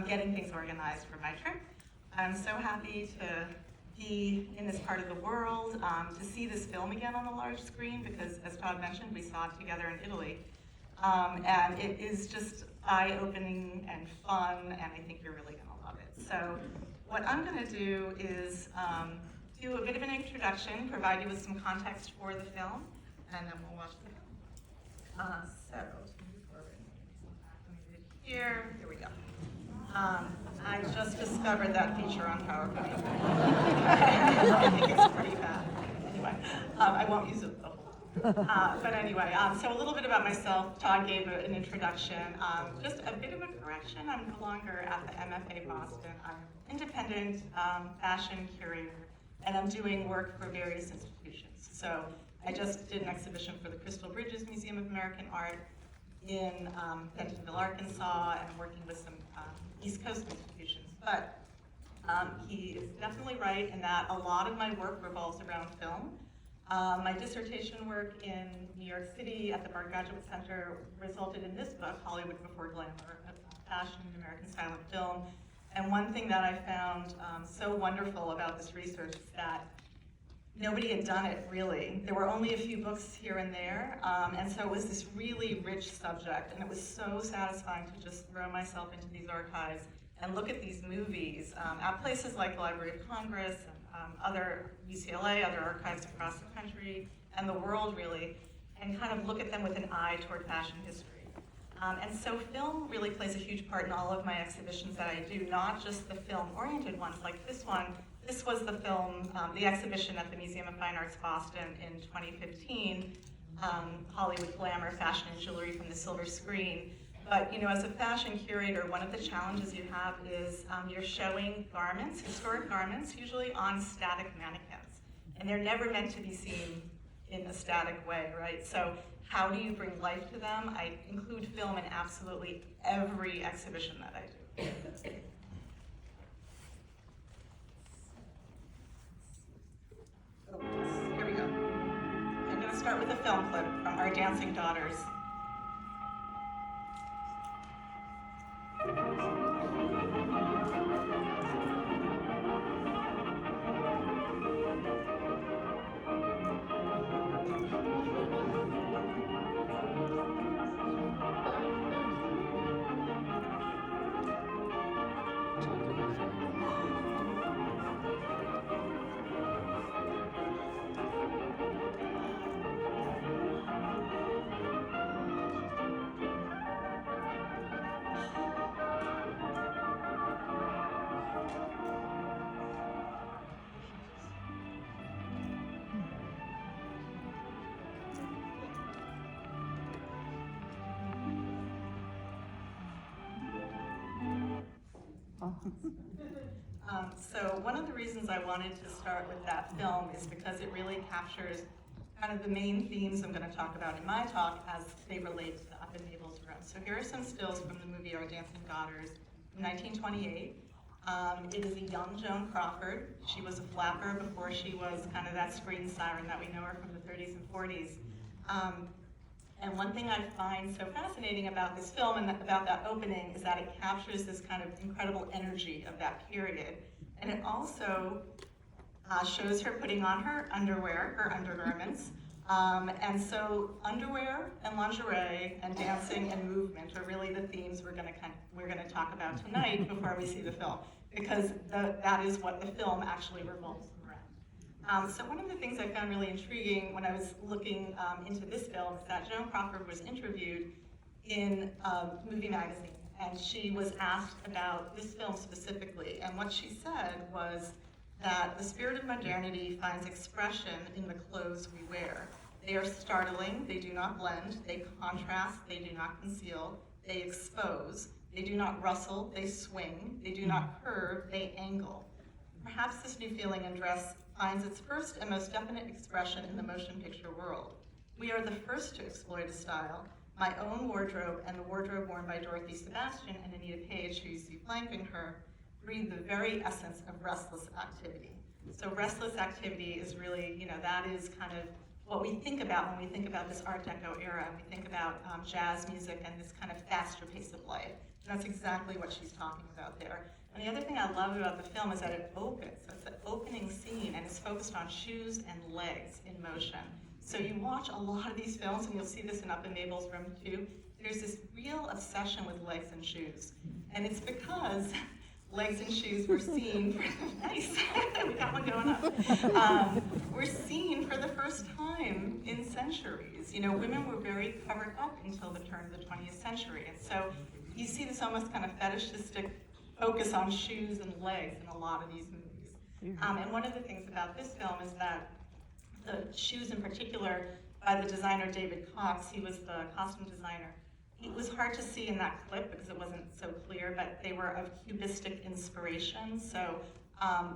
getting things organized for my trip. I'm so happy to be in this part of the world, to see this film again on the large screen, because as Todd mentioned, we saw it together in Italy. And it is just eye-opening and fun, and I think you're really gonna love it. So what I'm gonna do is do a bit of an introduction, provide you with some context for the film, and then we'll watch the film. Here we go. I just discovered that feature on PowerPoint. I think it's pretty bad. Anyway, I won't use it the whole time. But anyway, so a little bit about myself. Todd gave an introduction. Just a bit of a correction. I'm no longer at the MFA Boston. I'm an independent fashion curator, and I'm doing work for various institutions. So I just did an exhibition for the Crystal Bridges Museum of American Art in Bentonville, Arkansas, and I'm working with some East Coast institutions. But he is definitely right in that a lot of my work revolves around film. My dissertation work in New York City at the Bard Graduate Center resulted in this book, Hollywood Before Glamour, Fashion in American Silent Film. And one thing that I found so wonderful about this research is that nobody had done it, really. There were only a few books here and there, and so it was this really rich subject, and it was so satisfying to just throw myself into these archives and look at these movies at places like the Library of Congress and other UCLA, other archives across the country, and the world, really, and kind of look at them with an eye toward fashion history. And so film really plays a huge part in all of my exhibitions that I do, not just the film-oriented ones like this one. This was the film, the exhibition at the Museum of Fine Arts Boston in 2015, Hollywood Glamour, Fashion and Jewelry from the Silver Screen. But as a fashion curator, one of the challenges you have is you're showing garments, historic garments, usually on static mannequins. And they're never meant to be seen in a static way, right? So how do you bring life to them? I include film in absolutely every exhibition that I do. Here we go. I'm going to start with a film clip from Our Dancing Daughters. So one of the reasons I wanted to start with that film is because it really captures kind of the main themes I'm going to talk about in my talk as they relate to Up in Mabel's Room. So here are some stills from the movie Our Dancing Daughters from 1928. It is a young Joan Crawford. She was a flapper before she was kind of that screen siren that we know her from the 30s and 40s. And one thing I find so fascinating about this film and about that opening is that it captures this kind of incredible energy of that period. And it also shows her putting on her underwear, her undergarments. And so underwear and lingerie and dancing and movement are really the themes we're gonna talk about tonight before we see the film, because that is what the film actually revolves around. So one of the things I found really intriguing when I was looking into this film is that Joan Crawford was interviewed in Movie Magazine, and she was asked about this film specifically, and what she said was that the spirit of modernity finds expression in the clothes we wear. They are startling, they do not blend, they contrast, they do not conceal, they expose, they do not rustle, they swing, they do not curve, they angle. Perhaps this new feeling in dress finds its first and most definite expression in the motion picture world. We are the first to exploit a style. My own wardrobe and the wardrobe worn by Dorothy Sebastian and Anita Page, who you see flanking her, breathe the very essence of restless activity. So restless activity is really, that is kind of what we think about when we think about this Art Deco era, and we think about jazz music and this kind of faster pace of life. That's exactly what she's talking about there. And the other thing I love about the film is that it opens. So it's the opening scene, and it's focused on shoes and legs in motion. So you watch a lot of these films, and you'll see this Up in Mabel's room too. There's this real obsession with legs and shoes. And it's because legs and shoes were seen for nice. We got one going up. Were seen for the first time in centuries. You know, women were very covered up until the turn of the 20th century. And so you see this almost kind of fetishistic focus on shoes and legs in a lot of these movies. And one of the things about this film is that the shoes in particular, by the designer David Cox, he was the costume designer. It was hard to see in that clip because it wasn't so clear, but they were of cubistic inspiration. So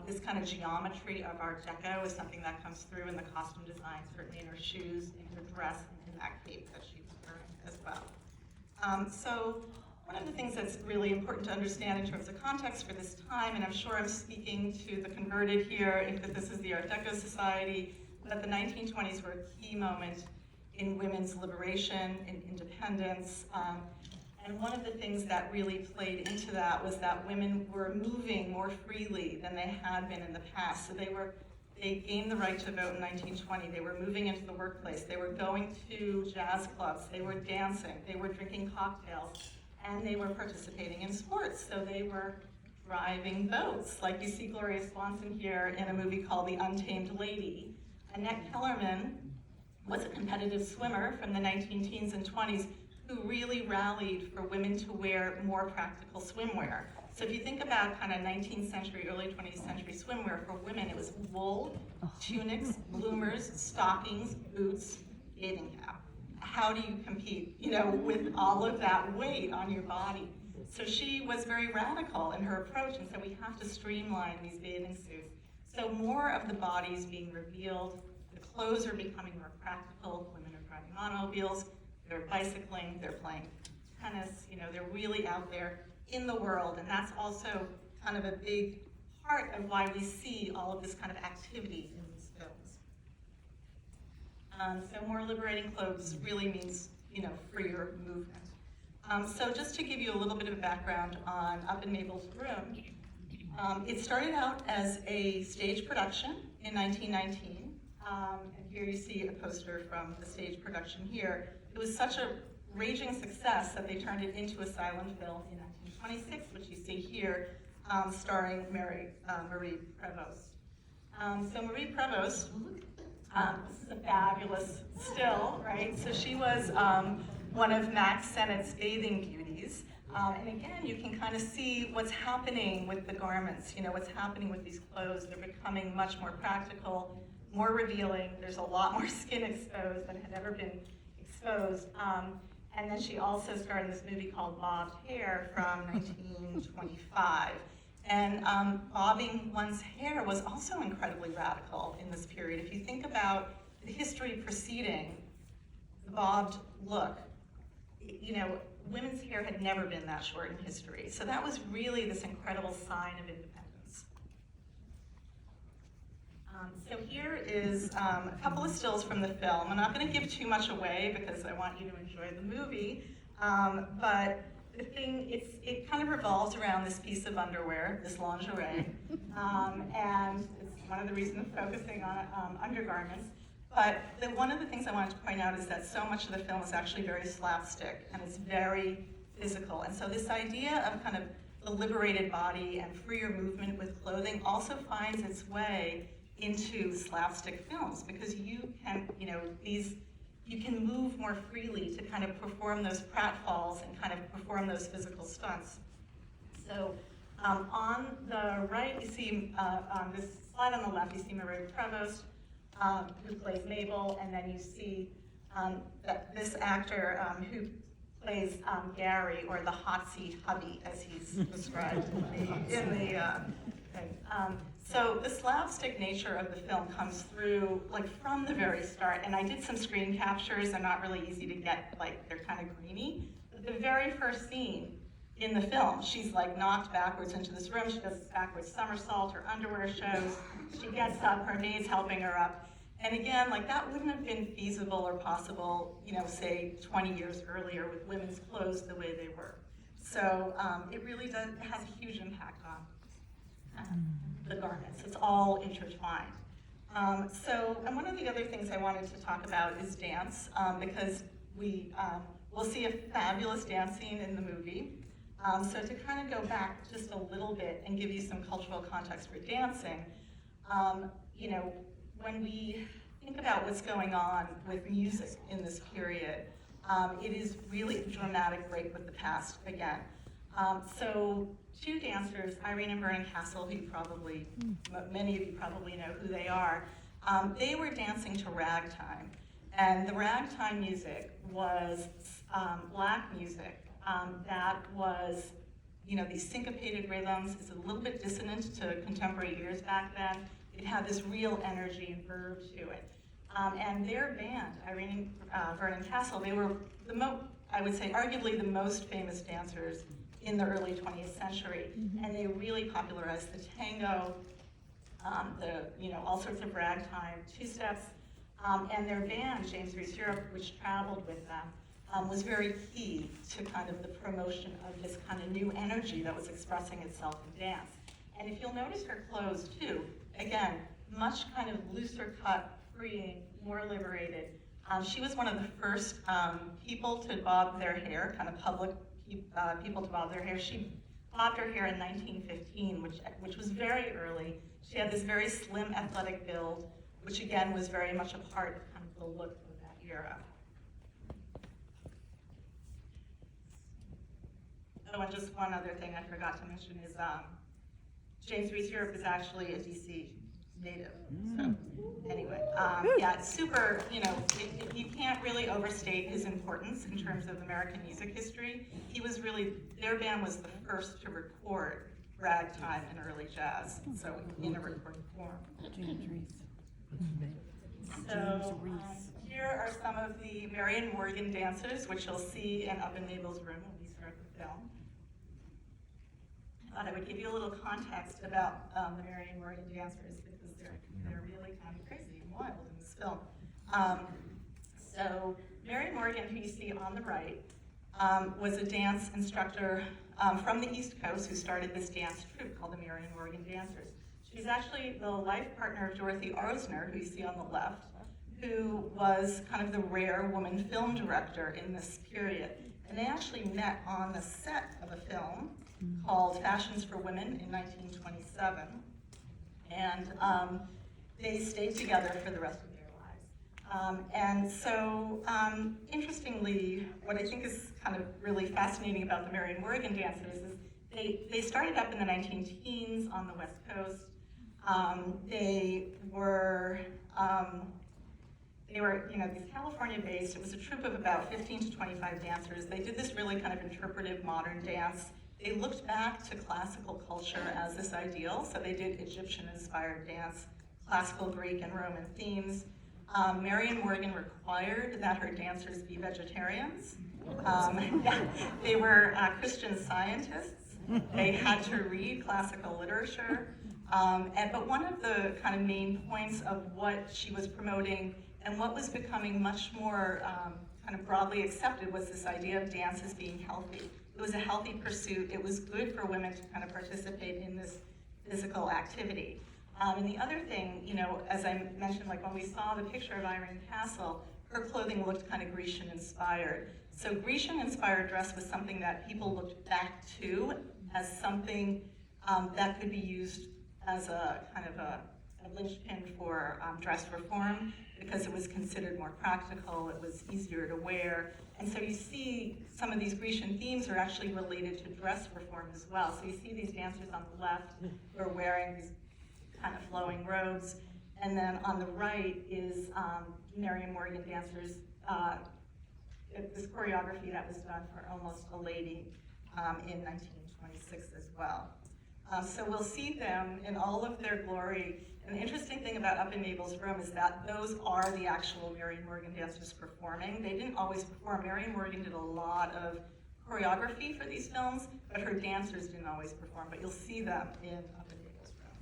this kind of geometry of Art Deco is something that comes through in the costume design, certainly in her shoes, in her dress, and in that cape that she was wearing as well. So one of the things that's really important to understand in terms of context for this time, and I'm sure I'm speaking to the converted here, because this is the Art Deco Society, that the 1920s were a key moment in women's liberation, in independence. And one of the things that really played into that was that women were moving more freely than they had been in the past. So they gained the right to vote in 1920. They were moving into the workplace. They were going to jazz clubs. They were dancing. They were drinking cocktails. And they were participating in sports. So they were driving boats. Like you see Gloria Swanson here in a movie called The Untamed Lady. Annette Kellerman was a competitive swimmer from the 19 teens and 20s who really rallied for women to wear more practical swimwear. So if you think about kind of 19th century, early 20th century swimwear for women, it was wool, tunics, bloomers, stockings, boots, bathing cap. How do you compete, you know, with all of that weight on your body? So she was very radical in her approach, and so we have to streamline these bathing suits. So more of the body is being revealed, the clothes are becoming more practical, women are driving automobiles, they're bicycling, they're playing tennis, you know, they're really out there in the world, and that's also kind of a big part of why we see all of this kind of activity in these films. So more liberating clothes really means, you know, freer movement. So just to give you a little bit of background on Up in Mabel's Room, it started out as a stage production in 1919, and here you see a poster from the stage production here. It was such a raging success that they turned it into a silent film in 1926, which you see here, starring Marie Prevost. So Marie Prevost, this is a fabulous still, right? So she was one of Max Sennett's bathing beauties. And again, you can kind of see what's happening with the garments, you know, what's happening with these clothes. They're becoming much more practical, more revealing. There's a lot more skin exposed than had ever been exposed. And then she also starred in this movie called Bobbed Hair from 1925. And bobbing one's hair was also incredibly radical in this period. If you think about the history preceding the bobbed look, you know, women's hair had never been that short in history. So that was really this incredible sign of independence. So here is a couple of stills from the film. I'm not going to give too much away because I want you to enjoy the movie, but the thing, it kind of revolves around this piece of underwear, this lingerie, and it's one of the reasons I'm focusing on undergarments. But one of the things I wanted to point out is that so much of the film is actually very slapstick, and it's very physical. And so this idea of kind of the liberated body and freer movement with clothing also finds its way into slapstick films, because you can, you know, you can move more freely to kind of perform those pratfalls and kind of perform those physical stunts. So on the right, you see, on this slide on the left, you see Marie Prevost, who plays Mabel, and then you see this actor who plays Gary, or the hot seat hubby, as he's described in the thing. So the slapstick nature of the film comes through, like, from the very start, and I did some screen captures. They're not really easy to get, like, they're kind of grainy. But the very first scene in the film, she's like knocked backwards into this room. She does this backwards somersault, her underwear shows, she gets up, her maid's helping her up. And again, like, that wouldn't have been feasible or possible, you know, say 20 years earlier with women's clothes the way they were. So it really does, it has a huge impact on the garments. It's all intertwined. And one of the other things I wanted to talk about is dance, because we'll see a fabulous dance scene in the movie. So to kind of go back just a little bit and give you some cultural context for dancing, you know, when we think about what's going on with music in this period, it is really a dramatic break with the past again. So two dancers, Irene and Vernon Castle, who probably, many of you probably know who they are, they were dancing to ragtime. And the ragtime music was black music that was, you know, these syncopated rhythms. It's a little bit dissonant to contemporary ears back then. It had this real energy and verve to it. And their band, Irene and Vernon Castle, they were I would say arguably the most famous dancers in the early 20th century. And they really popularized the tango, all sorts of ragtime, two-steps. And their band, James Reese Europe, which traveled with them, was very key to kind of the promotion of this kind of new energy that was expressing itself in dance. And if you'll notice her clothes too, again, much kind of looser cut, freeing, more liberated. She was one of the first people to bob their hair, kind of public people to bob their hair. She bobbed her hair in 1915, which was very early. She had this very slim, athletic build, which again was very much a part of kind of the look of that era. Oh, and just one other thing I forgot to mention is James Reese Europe is actually a DC native. So anyway, yeah, it's super, you know, you can't really overstate his importance in terms of American music history. He was really, their band was the first to record ragtime and early jazz, so in a recorded form. So here are some of the Marion Morgan dancers, which you'll see in Up in Mabel's room when we start the film. I thought I would give you a little context about the Marion Morgan dancers because they're really kind of crazy and wild in this film. So Marion Morgan, who you see on the right, was a dance instructor from the East Coast who started this dance troupe called the Marion Morgan Dancers. She's actually the life partner of Dorothy Arzner, who you see on the left, who was kind of the rare woman film director in this period. And they actually met on the set of a film called Fashions for Women in 1927. And they stayed together for the rest of their lives. And so, interestingly, what I think is kind of really fascinating about the Marion Morgan dancers is they started up in the 19-teens on the West Coast. They were, you know, these California-based. It was a troupe of about 15 to 25 dancers. They did this really kind of interpretive modern dance. They looked back to classical culture as this ideal, so they did Egyptian-inspired dance, classical Greek and Roman themes. Marion Morgan required that her dancers be vegetarians. They were Christian Scientists. They had to read classical literature. But one of the kind of main points of what she was promoting and what was becoming much more kind of broadly accepted was this idea of dance as being healthy. It was a healthy pursuit. It was good for women to kind of participate in this physical activity. And the other thing, you know, as I mentioned, like when we saw the picture of Irene Castle, her clothing looked kind of Grecian-inspired. So Grecian-inspired dress was something that people looked back to as something that could be used as a kind of a linchpin for dress reform because it was considered more practical, it was easier to wear. And so you see some of these Grecian themes are actually related to dress reform as well. So you see these dancers on the left who are wearing these kind of flowing robes. And then on the right is Marion Morgan dancers, this choreography that was done for Almost a Lady in 1926 as well. So we'll see them in all of their glory. And the interesting thing about Up in Mabel's Room is that those are the actual Marion Morgan dancers performing. They didn't always perform. Marion Morgan did a lot of choreography for these films, but her dancers didn't always perform. But you'll see them in Up in Mabel's Room.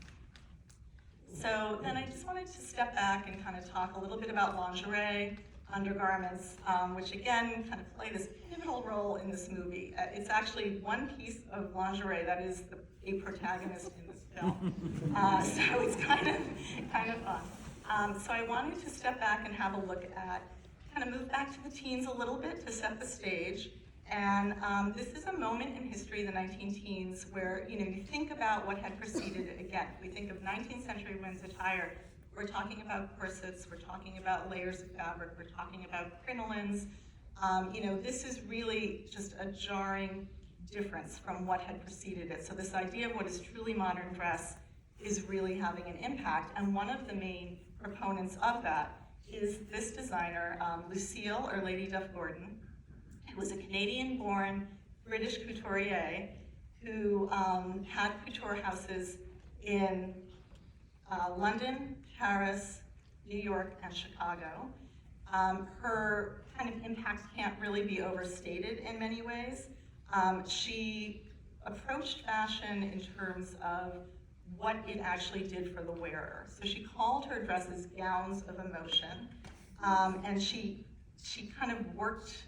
So then I just wanted to step back and kind of talk a little bit about lingerie. undergarments, which again kind of play this pivotal role in this movie. It's actually one piece of lingerie that is a protagonist in this film. So it's kind of fun. So I wanted to step back and have a look at, kind of move back to the teens a little bit to set the stage. And this is a moment in history, the 19-teens, where you think about what had preceded it. Again, we think of 19th century women's attire. We're talking about corsets, we're talking about layers of fabric, we're talking about crinolines. This is really just a jarring difference from what had preceded it. So this idea of what is truly modern dress is really having an impact. And one of the main proponents of that is this designer, Lucille, or Lady Duff Gordon, who was a Canadian-born British couturier who had couture houses in London, Paris, New York, and Chicago. Her kind of impact can't really be overstated in many ways. She approached fashion in terms of what it actually did for the wearer. So she called her dresses gowns of emotion, and she kind of worked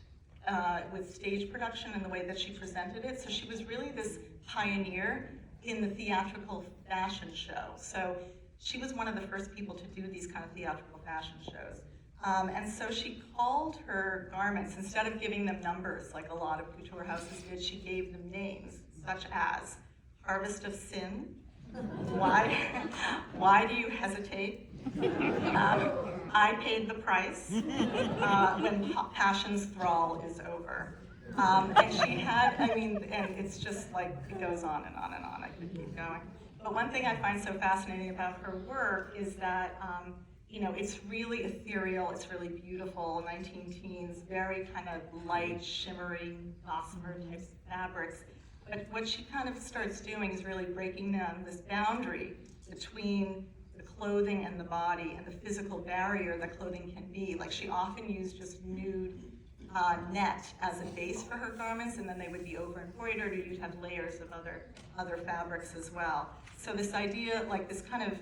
with stage production and the way that she presented it. So she was really this pioneer in the theatrical fashion show. So she was one of the first people to do these kind of theatrical fashion shows. And so she called her garments, instead of giving them numbers like a lot of couture houses did, she gave them names, such as Harvest of Sin, Why Do You Hesitate? I Paid the Price, When Passion's Thrall Is Over. And she had, and it's just like, it goes on and on and on, I could keep going. But one thing I find so fascinating about her work is that, it's really ethereal, it's really beautiful, 19-teens, very kind of light, shimmering, gossamer types of fabrics. But what she kind of starts doing is really breaking down this boundary between the clothing and the body and the physical barrier that clothing can be. Like, she often used just nude net as a base for her garments, and then they would be over embroidered, or you'd have layers of other fabrics as well. So this idea, like this kind of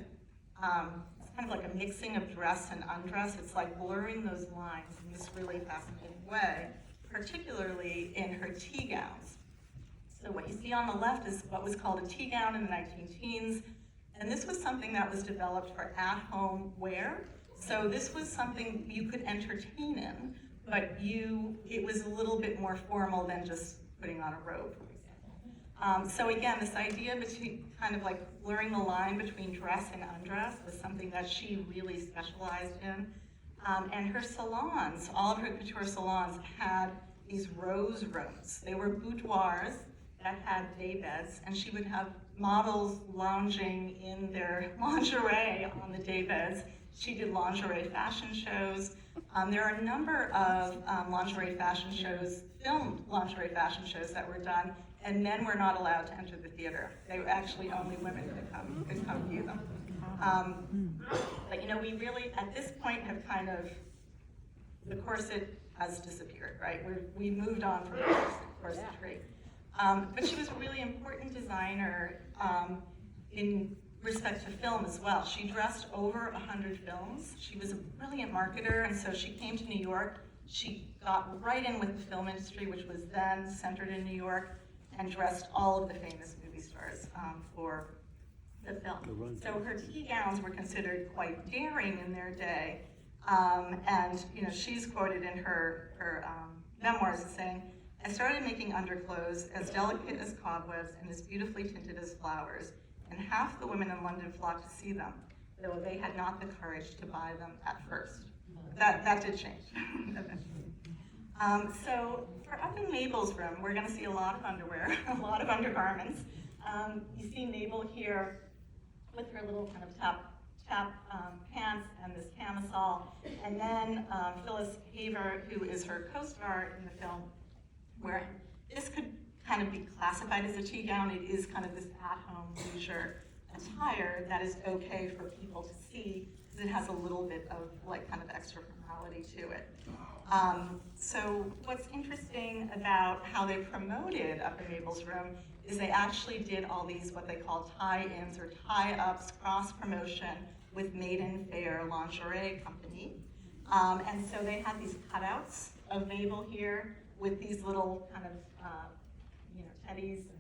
like a mixing of dress and undress. It's like blurring those lines in this really fascinating way, particularly in her tea gowns. So what you see on the left is what was called a tea gown in the 19-teens, and this was something that was developed for at-home wear. So this was something you could entertain in, but it was a little bit more formal than just putting on a robe, for example. So again, this idea between kind of like blurring the line between dress and undress was something that she really specialized in. And her salons, all of her couture salons had these rose rooms. They were boudoirs that had day beds, and she would have models lounging in their lingerie on the day beds. She did lingerie fashion shows. There are a number of lingerie fashion shows, filmed lingerie fashion shows that were done, and men were not allowed to enter the theater. They were actually only women could come view them. But we really, at this point, have kind of, the corset has disappeared, right? We moved on from the corsetry. But she was a really important designer in respect to film as well. She dressed over 100 films. She was a brilliant marketer, and so she came to New York. She got right in with the film industry, which was then centered in New York, and dressed all of the famous movie stars for the film. So her tea gowns were considered quite daring in their day, and she's quoted in her memoirs as saying, "I started making underclothes as delicate as cobwebs and as beautifully tinted as flowers, and half the women in London flocked to see them, though they had not the courage to buy them at first." That did change eventually. So for up in Mabel's room, we're going to see a lot of underwear, a lot of undergarments. You see Mabel here with her little kind of top pants and this camisole, and then Phyllis Haver, who is her co-star in the film, where this could kind of be classified as a tea gown. It is kind of this at-home leisure attire that is okay for people to see, because it has a little bit of like kind of extra formality to it. So what's interesting about how they promoted Up in Mabel's Room is they actually did all these what they call tie-ins or tie-ups, cross-promotion with Maiden Fair Lingerie Company. And so they had these cutouts of Mabel here with these little kind of, teddies and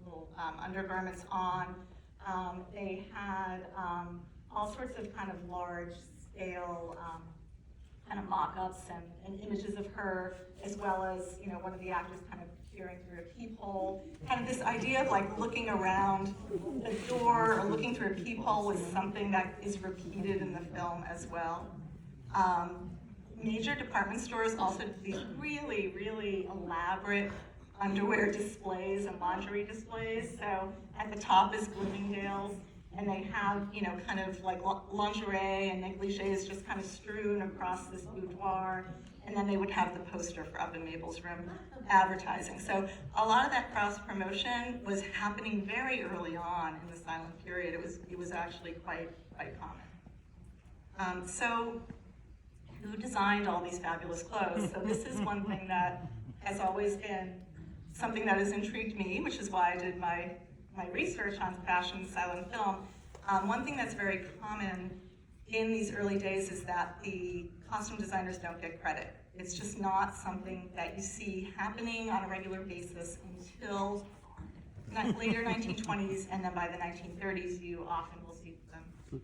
little undergarments on. They had all sorts of kind of large scale kind of mock-ups and images of her, as well as, one of the actors kind of peering through a peephole. Kind of this idea of like looking around the door or looking through a peephole is something that is repeated in the film as well. Major department stores also do these really, really elaborate underwear displays and lingerie displays. So at the top is Bloomingdale's, and they have, kind of like lingerie and negligees just kind of strewn across this boudoir. And then they would have the poster for Up in Mabel's Room advertising. So a lot of that cross promotion was happening very early on in the silent period. It was actually quite common. So who designed all these fabulous clothes? So this is one thing that has always been something that has intrigued me, which is why I did my research on fashion silent film. One thing that's very common in these early days is that the costume designers don't get credit. It's just not something that you see happening on a regular basis until later 1920s, and then by the 1930s you often will see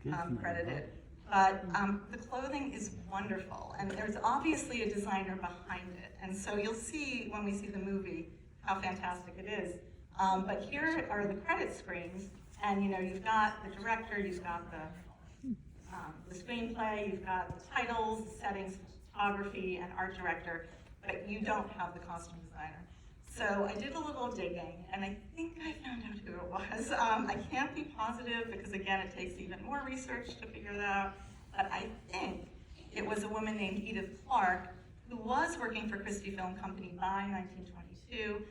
them credited. But the clothing is wonderful, and there's obviously a designer behind it. And so you'll see when we see the movie how fantastic it is. But here are the credit screens, and you've got the director, you've got the screenplay, you've got the titles, the settings, photography, and art director, but you don't have the costume designer. So I did a little digging, and I think I found out who it was. I can't be positive because, again, it takes even more research to figure that out, but I think it was a woman named Edith Clark who was working for Christie Film Company by 1922.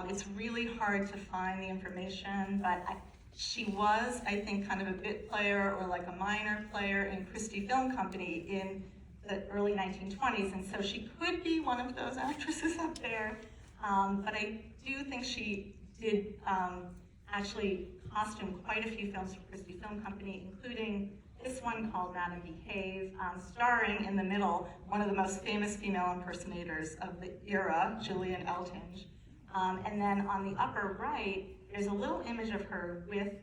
It's really hard to find the information, but she was, I think, kind of a bit player or like a minor player in Christie Film Company in the early 1920s, and so she could be one of those actresses up there. But I do think she did actually costume quite a few films for Christie Film Company, including this one called Madame Behave, starring in the middle one of the most famous female impersonators of the era, Julian Eltinge. And then on the upper right, there's a little image of her with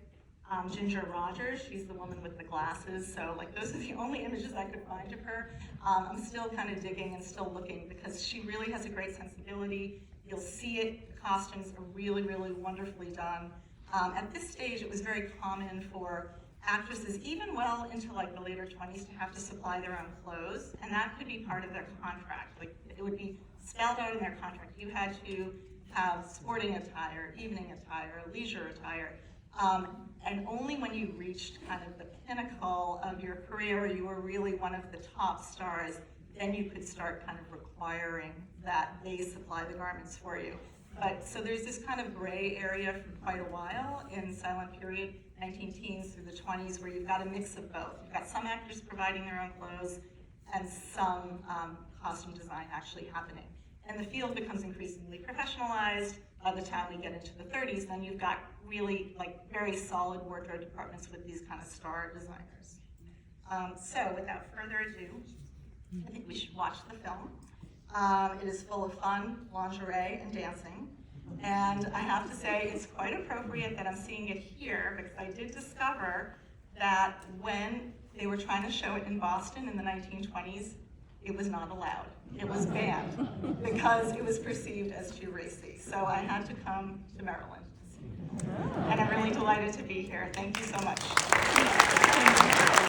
Ginger Rogers. She's the woman with the glasses. So like those are the only images I could find of her. I'm still kind of digging and still looking because she really has a great sensibility. You'll see it, the costumes are really, really wonderfully done. At this stage, it was very common for actresses, even well into like the later 20s, to have to supply their own clothes, and that could be part of their contract. Like it would be spelled out in their contract. You had to have sporting attire, evening attire, leisure attire, and only when you reached kind of the pinnacle of your career, you were really one of the top stars, then you could start kind of requiring that they supply the garments for you. But so there's this kind of gray area for quite a while in silent period, 19-teens through the 20s, where you've got a mix of both. You've got some actors providing their own clothes and some costume design actually happening. And the field becomes increasingly professionalized. By the time we get into the 30s, then you've got really like very solid wardrobe departments with these kind of star designers. So without further ado, I think we should watch the film. It is full of fun, lingerie, and dancing. And I have to say, it's quite appropriate that I'm seeing it here because I did discover that when they were trying to show it in Boston in the 1920s, it was not allowed. It was banned because it was perceived as too racy. So I had to come to Maryland to see it. And I'm really delighted to be here. Thank you so much.